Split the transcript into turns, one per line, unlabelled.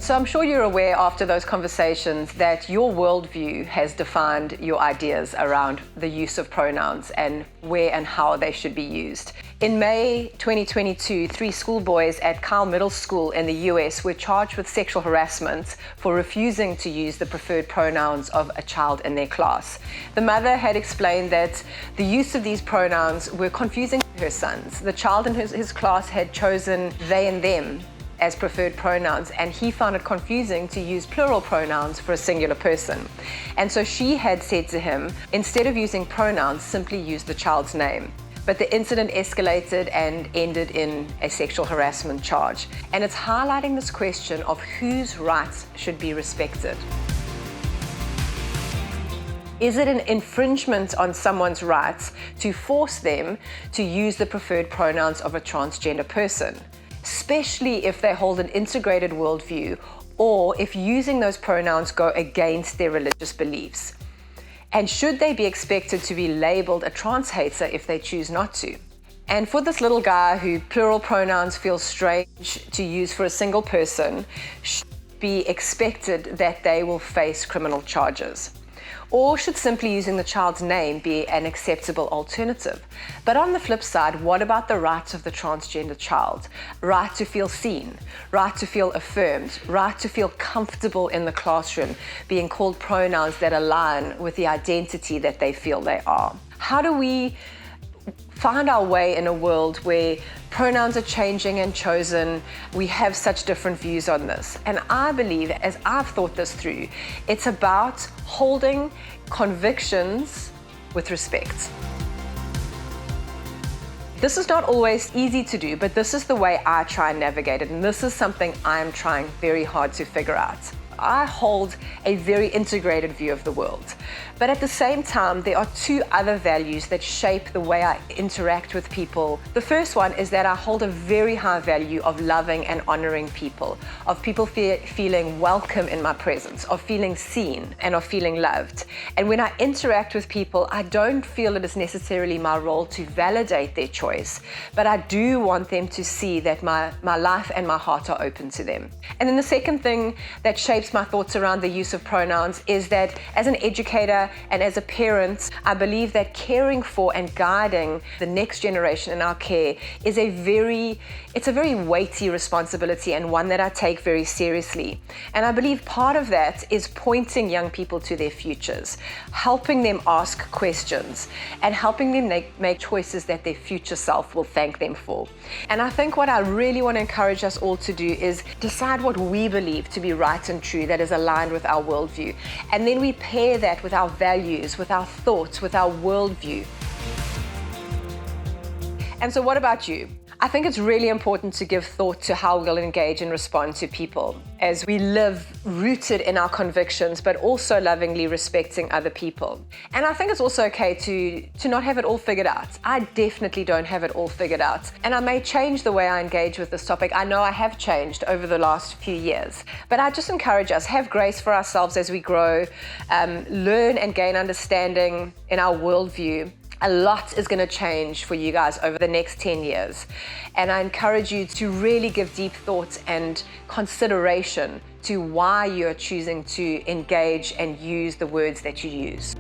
So I'm sure you're aware after those conversations that your worldview has defined your ideas around the use of pronouns and where and how they should be used. In May 2022, 3 schoolboys at Kyle Middle School in the US were charged with sexual harassment for refusing to use the preferred pronouns of a child in their class. The mother had explained that the use of these pronouns were confusing to her sons. The child in his class had chosen they and them as preferred pronouns, and he found it confusing to use plural pronouns for a singular person. And so she had said to him, instead of using pronouns, simply use the child's name. But the incident escalated and ended in a sexual harassment charge. And it's highlighting this question of whose rights should be respected. Is it an infringement on someone's rights to force them to use the preferred pronouns of a transgender person, especially if they hold an integrated worldview or if using those pronouns go against their religious beliefs? And should they be expected to be labeled a trans hater if they choose not to? And for this little guy who plural pronouns feel strange to use for a single person, should be expected that they will face criminal charges? Or should simply using the child's name be an acceptable alternative? But on the flip side, what about the rights of the transgender child? Right to feel seen, right to feel affirmed, right to feel comfortable in the classroom, being called pronouns that align with the identity that they feel they are. How do we find our way in a world where pronouns are changing and chosen? We have such different views on this. And I believe, as I've thought this through, it's about holding convictions with respect. This is not always easy to do, but this is the way I try and navigate it. And this is something I'm trying very hard to figure out. I hold a very integrated view of the world. But at the same time, there are 2 other values that shape the way I interact with people. The first one is that I hold a very high value of loving and honoring people, of people feeling welcome in my presence, of feeling seen, and of feeling loved. And when I interact with people, I don't feel it is necessarily my role to validate their choice, but I do want them to see that my life and my heart are open to them. And then the second thing that shapes my thoughts around the use of pronouns is that as an educator and as a parent, I believe that caring for and guiding the next generation in our care is a very weighty responsibility, and one that I take very seriously. And I believe part of that is pointing young people to their futures, helping them ask questions, and helping them make choices that their future self will thank them for. And I think what I really want to encourage us all to do is decide what we believe to be right and true, that is aligned with our worldview. And then we pair that with our values, with our thoughts, with our worldview. And so what about you? I think it's really important to give thought to how we'll engage and respond to people as we live rooted in our convictions, but also lovingly respecting other people. And I think it's also okay to not have it all figured out. I definitely don't have it all figured out. And I may change the way I engage with this topic. I know I have changed over the last few years. But I just encourage us, have grace for ourselves as we grow, learn and gain understanding in our worldview. A lot is going to change for you guys over the next 10 years. And I encourage you to really give deep thought and consideration to why you're choosing to engage and use the words that you use.